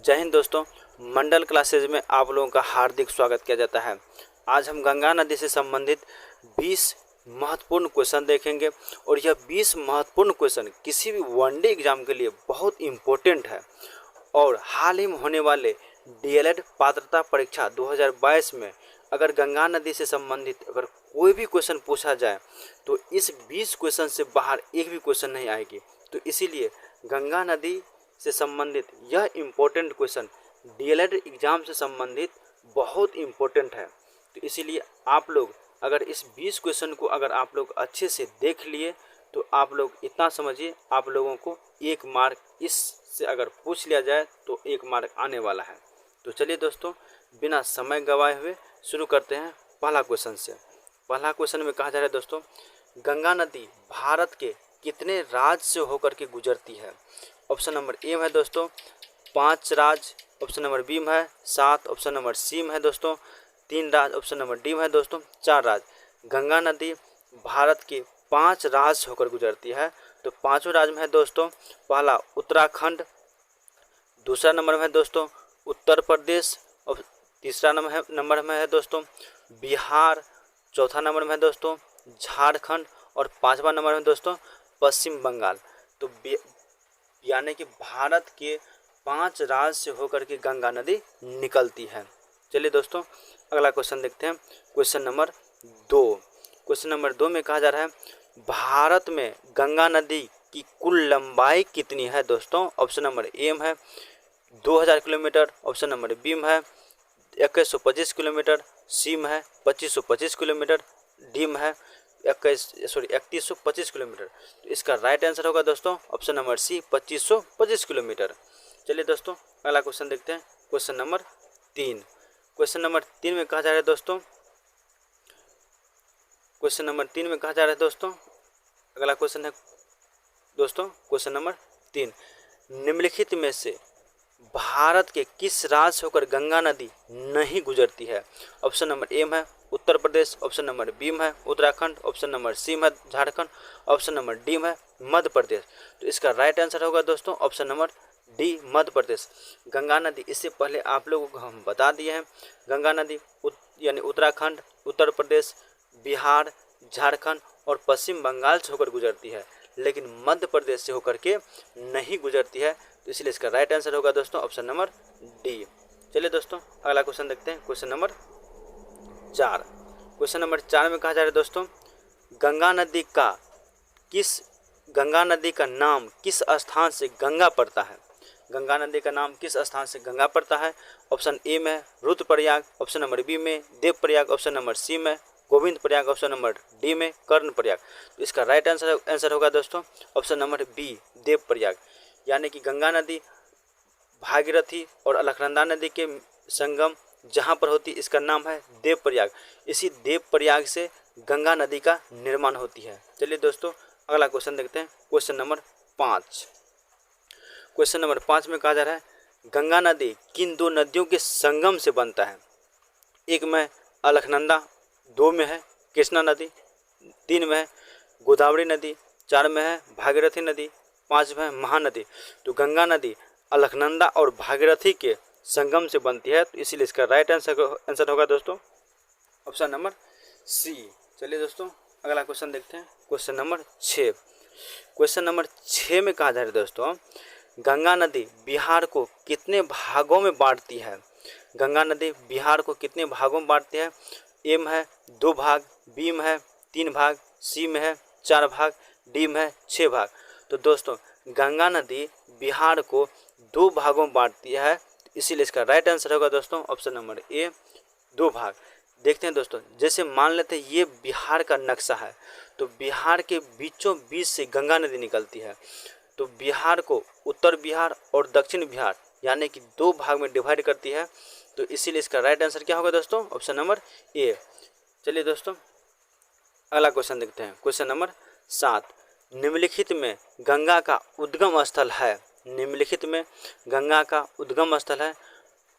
जय हिंद दोस्तों। मंडल क्लासेज में आप लोगों का हार्दिक स्वागत किया जाता है। आज हम गंगा नदी से संबंधित 20 महत्वपूर्ण क्वेश्चन देखेंगे और यह 20 महत्वपूर्ण क्वेश्चन किसी भी वनडे एग्जाम के लिए बहुत इम्पोर्टेंट है। और हाल ही में होने वाले डीएलएड पात्रता परीक्षा 2022 में अगर गंगा नदी से संबंधित अगर कोई भी क्वेश्चन पूछा जाए तो इस 20 क्वेश्चन से बाहर एक भी क्वेश्चन नहीं आएगी। तो इसीलिए गंगा नदी से संबंधित यह इम्पोर्टेंट क्वेश्चन डीएलएड एग्जाम से संबंधित बहुत इम्पोर्टेंट है। तो इसीलिए आप लोग अगर इस 20 क्वेश्चन को अगर आप लोग अच्छे से देख लिए तो आप लोग इतना समझिए, आप लोगों को 1 मार्क इससे अगर पूछ लिया जाए तो 1 मार्क आने वाला है। तो चलिए दोस्तों, बिना समय गंवाए हुए शुरू करते हैं पहला क्वेश्चन से। पहला क्वेश्चन में कहा जा रहा है दोस्तों, गंगा नदी भारत के कितने राज्य से होकर के गुजरती है? ऑप्शन नंबर ए है दोस्तों 5 राज्य, ऑप्शन नंबर बी में है 7, ऑप्शन नंबर सी में है दोस्तों 3 राज्य, ऑप्शन नंबर डी में है दोस्तों 4 राज्य। गंगा नदी भारत के 5 राज्य से होकर गुजरती है। तो पांचों राज्य में है दोस्तों, पहला उत्तराखंड, दूसरा नंबर में है दोस्तों उत्तर प्रदेश, और तीसरा नंबर में है दोस्तों बिहार, चौथा नंबर में है दोस्तों झारखंड और 5वां नंबर में दोस्तों पश्चिम बंगाल। तो यानी कि भारत के 5 राज्य से होकर के गंगा नदी निकलती है। चलिए दोस्तों, अगला क्वेश्चन देखते हैं। Question number 2। क्वेश्चन नंबर 2 में कहा जा रहा है, भारत में गंगा नदी की कुल लंबाई कितनी है दोस्तों? ऑप्शन नंबर ए में है 2000 किलोमीटर, ऑप्शन नंबर बी में है 2125 किलोमीटर, सी में है 2525 किलोमीटर, डी में है 3125 किलोमीटर। तो इसका राइट आंसर होगा दोस्तों ऑप्शन नंबर सी 2525 किलोमीटर। चलिए दोस्तों, अगला क्वेश्चन देखते हैं। Question number 3। क्वेश्चन नंबर 3 में कहा जा रहा है दोस्तों, क्वेश्चन नंबर 3 में कहा जा रहा है दोस्तों, अगला क्वेश्चन है दोस्तों क्वेश्चन नंबर 3, निम्नलिखित में से भारत के किस राज्य से होकर गंगा नदी नहीं गुजरती है? ऑप्शन नंबर ए में है Uttar Pradesh, option number B में है उत्तराखंड, ऑप्शन नंबर सी में है झारखंड, ऑप्शन नंबर डी में है मध्य प्रदेश। तो इसका राइट आंसर होगा दोस्तों option number D Madhya Pradesh. Ganga नदी, इससे पहले आप लोगों को हम बता दिए हैं, गंगा नदी यानी उत्तराखंड, उत्तर प्रदेश, बिहार, झारखंड और पश्चिम बंगाल से होकर गुजरती है, लेकिन मध्य प्रदेश से होकर के नहीं गुजरती है। तो इसलिए इसका राइट आंसर होगा दोस्तों ऑप्शन नंबर डी। चलिए दोस्तों, अगला क्वेश्चन देखते हैं। Question number 4। क्वेश्चन नंबर 4 में कहा जा रहा है दोस्तों, गंगा नदी का नाम किस स्थान से गंगा पड़ता है? गंगा नदी का नाम किस स्थान से गंगा पड़ता है? ऑप्शन ए में रुद्रप्रयाग, ऑप्शन नंबर बी में देवप्रयाग, ऑप्शन नंबर सी में Govindprayag, option number D में कर्ण प्रयाग। तो इसका राइट आंसर होगा दोस्तों ऑप्शन नंबर बी देवप्रयाग। यानी कि गंगा नदी भागीरथी और अलकनंदा नदी के संगम जहाँ पर होती, इसका नाम है देवप्रयाग। इसी देवप्रयाग से गंगा नदी का निर्माण होती है। चलिए दोस्तों, अगला क्वेश्चन देखते हैं। Question number 5। क्वेश्चन नंबर 5 में कहा जा रहा है, गंगा नदी किन 2 नदियों के संगम से बनता है? 1 में अलकनंदा, 2 में है कृष्णा नदी, 3 में है गोदावरी नदी, 4 में है भागीरथी नदी, 5 में है महानदी। तो गंगा नदी अलकनंदा और भागीरथी के संगम से बनती है। तो इसीलिए इसका राइट आंसर होगा दोस्तों ऑप्शन नंबर सी। चलिए दोस्तों, अगला क्वेश्चन देखते हैं। Question number 6। क्वेश्चन नंबर 6 में कहा जा रहा है दोस्तों, गंगा नदी बिहार को कितने भागों में बांटती है? गंगा नदी बिहार को कितने भागों में बांटती है? ए में है 2 भाग, बी में है 3 भाग, सी में है 4 भाग, डी में है 6 भाग। तो दोस्तों, गंगा नदी बिहार को 2 भागों में बांटती है। इसीलिए इसका राइट आंसर होगा दोस्तों ऑप्शन नंबर ए 2 भाग। देखते हैं दोस्तों, जैसे मान लेते हैं ये बिहार का नक्शा है, तो बिहार के बीचों बीच से गंगा नदी निकलती है। तो बिहार को उत्तर बिहार और दक्षिण बिहार यानी कि 2 भाग में डिवाइड करती है। तो इसीलिए इसका राइट आंसर क्या होगा दोस्तों ऑप्शन नंबर ए। चलिए दोस्तों, अगला क्वेश्चन देखते हैं। क्वेश्चन नंबर 7, निम्नलिखित में गंगा का उद्गम स्थल है? निम्नलिखित में गंगा का उद्गम स्थल है,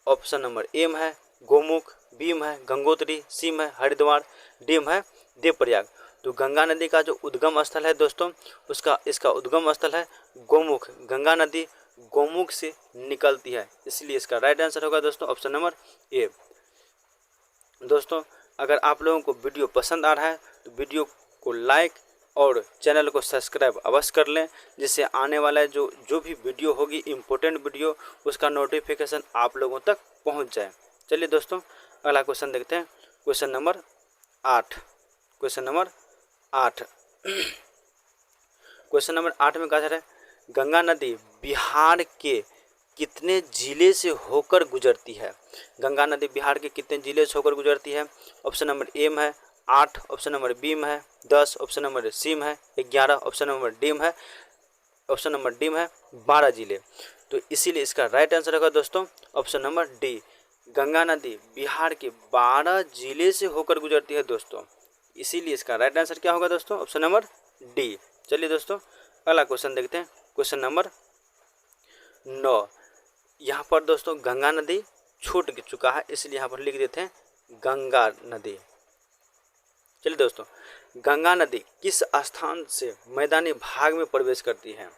ऑप्शन नंबर ए में है गोमुख, बी में है गंगोत्री, सी में है हरिद्वार, डी में है देवप्रयाग। तो गंगा नदी का जो उद्गम स्थल है दोस्तों, इसका उद्गम स्थल है गोमुख। गंगा नदी गोमुख से निकलती है, इसलिए इसका राइट आंसर होगा दोस्तों ऑप्शन नंबर ए। दोस्तों अगर आप लोगों को वीडियो पसंद आ रहा है तो वीडियो को लाइक और चैनल को सब्सक्राइब अवश्य कर लें, जिससे आने वाला जो भी वीडियो होगी इम्पोर्टेंट वीडियो, उसका नोटिफिकेशन आप लोगों तक पहुंच जाए। चलिए दोस्तों अगला क्वेश्चन देखते हैं, question number 8। Question number 8 question number 8 में कहा जा रहा है गंगा नदी बिहार के कितने जिले से होकर गुजरती है। गंगा नदी बिहार के कितने जिले से होकर गुजरती है। ऑप्शन नंबर ए में है 8, ऑप्शन नंबर बी में है 10, ऑप्शन नंबर सी में है 11, ऑप्शन नंबर डी में है 12 जिले। तो इसीलिए इसका राइट आंसर होगा दोस्तों ऑप्शन नंबर डी, गंगा नदी बिहार के 12 जिले से होकर गुजरती है दोस्तों, इसीलिए इसका राइट आंसर क्या होगा दोस्तों ऑप्शन नंबर डी। चलिए दोस्तों अगला क्वेश्चन देखते हैं, क्वेश्चन नंबर 9। यहाँ पर दोस्तों गंगा नदी छूट चुका है, इसलिए यहाँ पर लिख देते हैं गंगा नदी। चलिए दोस्तों गंगा नदी किस स्थान से मैदानी भाग में प्रवेश करती है।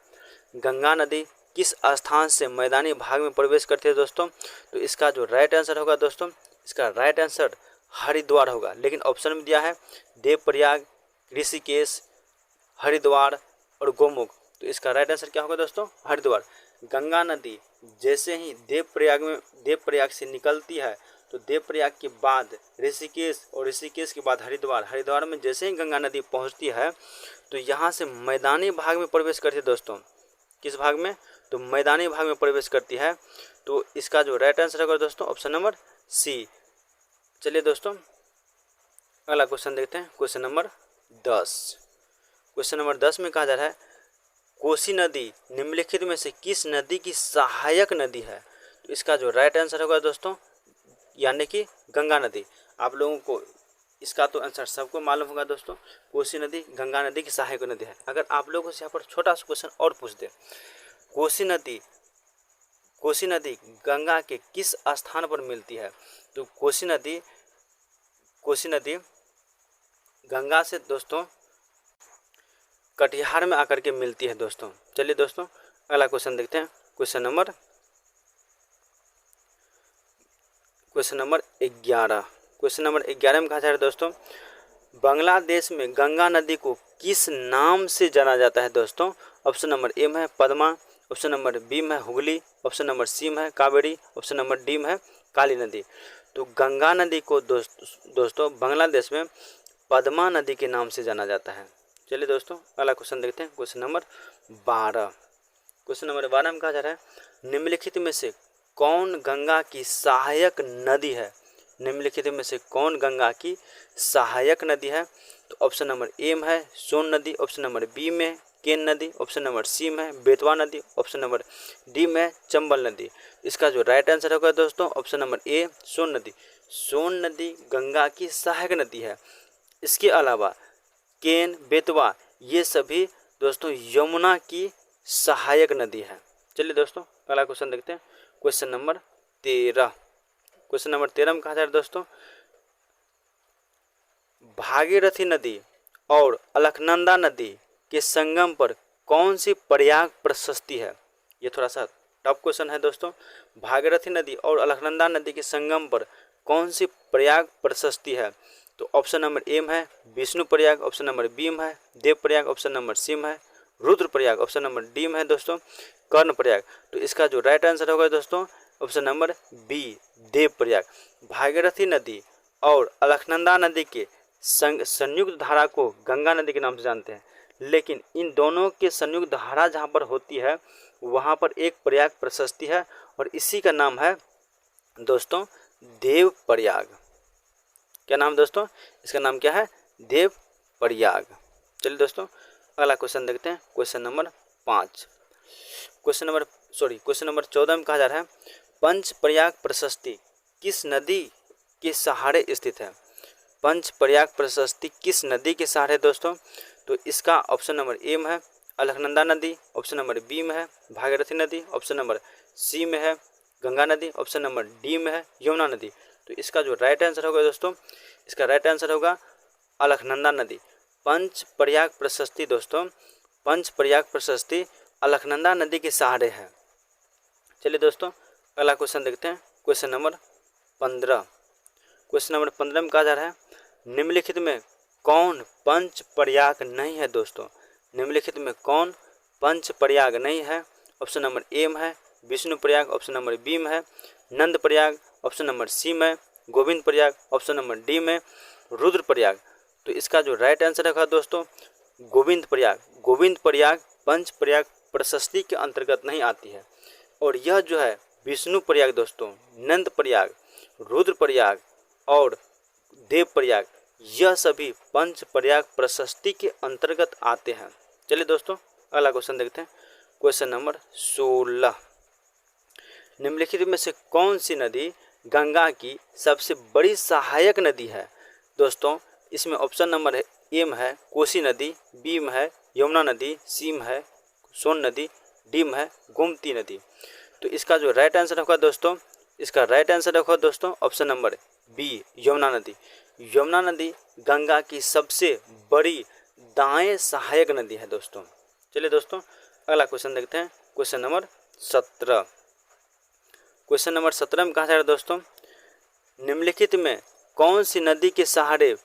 गंगा नदी किस स्थान से मैदानी भाग में प्रवेश करती है दोस्तों, तो इसका जो राइट आंसर होगा दोस्तों, इसका राइट आंसर हरिद्वार होगा। लेकिन ऑप्शन में दिया है देवप्रयाग, ऋषिकेश, हरिद्वार और गोमुख, तो इसका राइट आंसर क्या होगा दोस्तों हरिद्वार। गंगा नदी जैसे ही देवप्रयाग से निकलती है तो देवप्रयाग के बाद ऋषिकेश और ऋषिकेश के बाद हरिद्वार में जैसे ही गंगा नदी पहुंचती है तो यहाँ से मैदानी भाग में प्रवेश करती है दोस्तों। किस भाग में, तो मैदानी भाग में प्रवेश करती है, तो इसका जो राइट आंसर होगा दोस्तों ऑप्शन नंबर सी। चलिए दोस्तों अगला क्वेश्चन देखते हैं, क्वेश्चन नंबर 10। क्वेश्चन नंबर 10 में कहा जा रहा है कोसी नदी निम्नलिखित में से किस नदी की सहायक नदी है। तो इसका जो राइट आंसर होगा दोस्तों यानी कि गंगा नदी। आप लोगों को इसका तो आंसर सबको मालूम होगा दोस्तों, कोसी नदी गंगा नदी की सहायक नदी है। अगर आप लोगों से यहाँ पर छोटा सा क्वेश्चन और पूछ दे, कोसी नदी गंगा के किस स्थान पर मिलती है, तो कोसी नदी गंगा से दोस्तों कटिहार में आकर के मिलती है दोस्तों। चलिए दोस्तों अगला क्वेश्चन देखते हैं, क्वेश्चन नंबर 11। क्वेश्चन नंबर 11 में कहा जा रहा है दोस्तों बांग्लादेश में गंगा नदी को किस नाम से जाना जाता है दोस्तों। ऑप्शन नंबर ए में है पद्मा, ऑप्शन नंबर बी में है हुगली, ऑप्शन नंबर सी में है कावेरी, ऑप्शन नंबर डी में है काली नदी। तो गंगा नदी को दोस्तों बांग्लादेश में पद्मा नदी के नाम से जाना जाता है। चलिए दोस्तों अगला क्वेश्चन देखते हैं, क्वेश्चन नंबर 12। क्वेश्चन नंबर 12 में कहा जा रहा है निम्नलिखित में से कौन गंगा की सहायक नदी है। निम्नलिखित में से कौन गंगा की सहायक नदी है, तो ऑप्शन नंबर ए में है सोन नदी, ऑप्शन नंबर बी में केन नदी, ऑप्शन नंबर सी में है बेतवा नदी, ऑप्शन नंबर डी में चंबल नदी। इसका जो राइट आंसर होगा दोस्तों ऑप्शन नंबर ए सोन नदी। सोन नदी गंगा की सहायक नदी है। इसके अलावा केन, बेतवा ये सभी दोस्तों यमुना की सहायक नदी है। चलिए दोस्तों अगला क्वेश्चन देखते हैं, क्वेश्चन नंबर 13। क्वेश्चन नंबर 13 में कहा जा रहा है दोस्तों भागीरथी नदी और अलकनंदा नदी के संगम पर कौन सी प्रयाग प्रशस्ति है। ये थोड़ा सा टफ क्वेश्चन है दोस्तों। भागीरथी नदी और अलकनंदा नदी के संगम पर कौन सी प्रयाग प्रशस्ति है, तो ऑप्शन नंबर ए में है Vishnuprayag, option number B में है Devprayag, option number C में है Rudraprayag, option number D में है दोस्तों कर्ण प्रयाग। तो इसका जो राइट आंसर होगा दोस्तों option number B Dev Prayag. Bhagirathi नदी और अलकनंदा नदी के संयुक्त धारा को गंगा नदी के नाम से जानते हैं, लेकिन इन दोनों के संयुक्त धारा जहाँ पर होती है वहाँ पर एक प्रयाग प्रशस्ति है और इसी का नाम है दोस्तों देव प्रयाग। क्या नाम दोस्तों, इसका नाम क्या है देव प्रयाग। चलिए दोस्तों अगला क्वेश्चन देखते हैं, क्वेश्चन नंबर 5। क्वेश्चन नंबर 14 में कहा जा रहा है पंच प्रयाग प्रशस्ति किस नदी के सहारे स्थित है। पंच प्रयाग प्रशस्ति किस नदी के सहारे दोस्तों, तो इसका ऑप्शन नंबर ए में है अलकनंदा नदी, ऑप्शन नंबर बी में है भागीरथी नदी, ऑप्शन नंबर सी में है गंगा नदी, ऑप्शन नंबर डी में है यमुना नदी। तो इसका जो राइट आंसर होगा दोस्तों, इसका राइट आंसर होगा अलकनंदा नदी। पंच प्रयाग प्रशस्ति दोस्तों, पंच प्रयाग प्रशस्ति अलकनंदा नदी के सहारे है। चलिए दोस्तों अगला क्वेश्चन देखते हैं। Question number 15। क्वेश्चन नंबर 15 में कहा जा रहा है निम्नलिखित में कौन पंच प्रयाग नहीं है। दोस्तों निम्नलिखित में कौन पंच प्रयाग नहीं है। ऑप्शन नंबर ए में है Vishnuprayag, option number B में है Nandprayag, option number C में Govindprayag, option number D में रुद्र प्रयाग। तो इसका जो राइट आंसर है दोस्तों गोविंद प्रयाग। गोविंद प्रयाग पंच प्रयाग प्रशस्ति के अंतर्गत नहीं आती है। और यह जो है विष्णु प्रयाग दोस्तों, नंद प्रयाग, रुद्र प्रयाग और देव प्रयाग, यह सभी पंच प्रयाग प्रशस्ति के अंतर्गत आते हैं। चलिए दोस्तों अगला क्वेश्चन देखते हैं। Question number 16। निम्नलिखित में से कौन सी नदी गंगा की सबसे बड़ी सहायक नदी है। दोस्तों इसमें ऑप्शन नंबर ए में है कोसी नदी, बी में है यमुना नदी, सी में है सोन नदी, डी में है गोमती नदी। तो इसका जो राइट आंसर होगा दोस्तों, इसका राइट आंसर होगा दोस्तों ऑप्शन नंबर बी यमुना नदी। यमुना नदी गंगा की सबसे बड़ी दाएं सहायक नदी है दोस्तों। चलिए दोस्तों अगला क्वेश्चन देखते हैं। Question number 17। क्वेश्चन नंबर 17 में कहा जा रहा है दोस्तों निम्नलिखित में कौन सी नदी के सहारे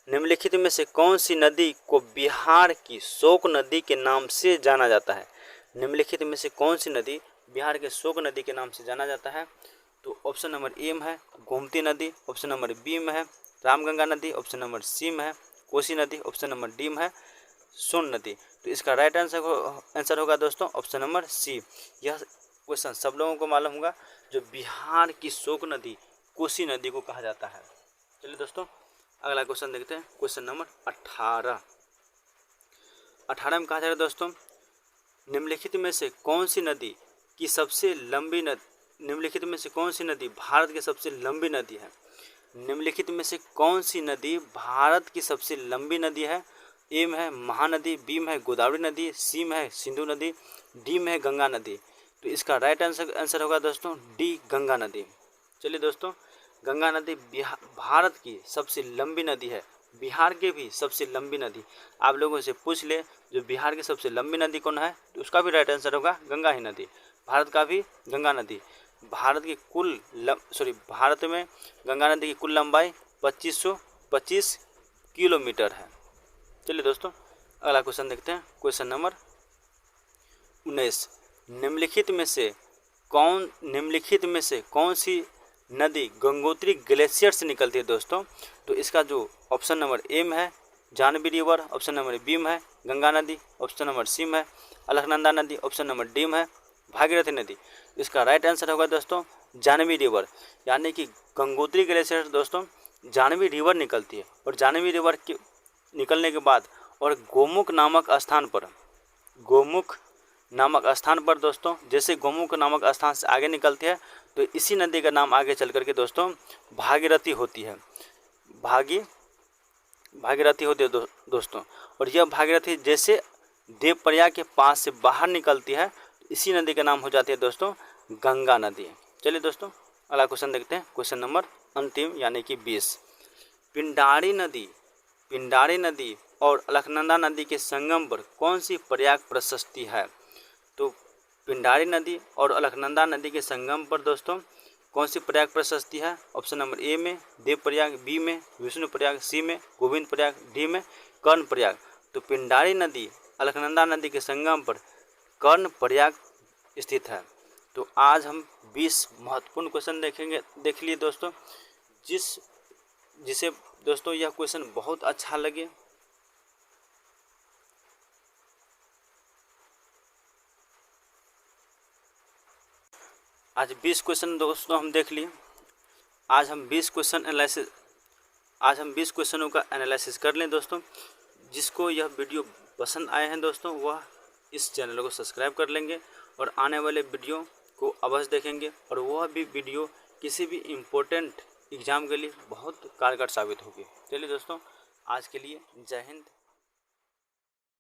निम्नलिखित में से कौन सी नदी को बिहार की शोक नदी के नाम से जाना जाता है। निम्नलिखित में से कौन सी नदी बिहार के शोक नदी के नाम से जाना जाता है। तो ऑप्शन नंबर ए में है गोमती नदी, ऑप्शन नंबर बी में है रामगंगा नदी, ऑप्शन नंबर सी में है कोसी नदी, ऑप्शन नंबर डी में है सोन नदी। तो इसका राइट आंसर होगा दोस्तों ऑप्शन नंबर सी। यह क्वेश्चन सब लोगों को मालूम होगा जो बिहार की शोक नदी कोसी नदी को कहा जाता है। चलिए दोस्तों अगला क्वेश्चन देखते हैं। Question number 18। 18 में कहा जा रहा है दोस्तों निम्नलिखित में से कौन सी नदी की सबसे लंबी निम्नलिखित में से कौन सी नदी भारत की सबसे लंबी नदी है। निम्नलिखित में से कौन सी नदी भारत की सबसे लंबी नदी है। ए में है महानदी, बी में है गोदावरी नदी, सी में है सिंधु नदी, डी में है गंगा नदी। तो इसका राइट आंसर होगा दोस्तों डी गंगा नदी। चलिए दोस्तों गंगा नदी भारत की सबसे लंबी नदी है, बिहार की भी सबसे लंबी नदी। आप लोगों से पूछ ले जो बिहार की सबसे लंबी नदी कौन है तो उसका भी राइट आंसर होगा गंगा ही नदी। भारत का भी गंगा नदी। भारत में गंगा नदी की कुल लंबाई 2525 किलोमीटर है। चलिए दोस्तों अगला क्वेश्चन देखते हैं। Question number 19। निम्नलिखित में से कौन सी नदी गंगोत्री ग्लेशियर से निकलती है दोस्तों। तो इसका जो ऑप्शन नंबर ए में है Jahnavi river, option number B में है गंगा नदी, ऑप्शन नंबर सी में है अलकनंदा नदी, ऑप्शन नंबर डी में है भागीरथी नदी। इसका राइट आंसर होगा दोस्तों जानवी रिवर। यानी कि गंगोत्री ग्लेशियर दोस्तों जानवी रिवर निकलती है और जानवी रिवर के निकलने के बाद और गोमुख नामक स्थान पर दोस्तों जैसे गोमुख नामक स्थान से आगे निकलती है तो इसी नदी का नाम आगे चल करके दोस्तों भागीरथी होती है। भागीरथी होती है दोस्तों। और यह भागीरथी जैसे देवप्रयाग के पास से बाहर निकलती है इसी नदी का नाम हो जाती है दोस्तों गंगा नदी। चलिए दोस्तों अगला क्वेश्चन देखते हैं। क्वेश्चन नंबर अंतिम यानी कि 20। पिंडारी नदी और अलकनंदा नदी के संगम पर कौन सी प्रयाग प्रशस्ति है। तो पिंडारी नदी और अलकनंदा नदी के संगम पर दोस्तों कौन सी प्रयाग प्रशस्ति है। ऑप्शन नंबर ए में देव प्रयाग, बी में विष्णु प्रयाग, सी में गोविंद प्रयाग, डी में कर्ण प्रयाग। तो पिंडारी नदी अलकनंदा नदी के संगम पर कर्ण प्रयाग स्थित है। तो आज हम 20 महत्वपूर्ण क्वेश्चन देख लिए दोस्तों। जिसे दोस्तों यह क्वेश्चन बहुत अच्छा लगे आज 20 क्वेश्चन दोस्तों हम देख लिए। आज हम 20 क्वेश्चनों का एनालिसिस कर लें दोस्तों। जिसको यह वीडियो पसंद आए हैं दोस्तों वह इस चैनल को सब्सक्राइब कर लेंगे और आने वाले वीडियो को अवश्य देखेंगे और वह भी वीडियो किसी भी इम्पोर्टेंट एग्ज़ाम के लिए बहुत कारगर साबित होगी। चलिए दोस्तों आज के लिए जय हिंद।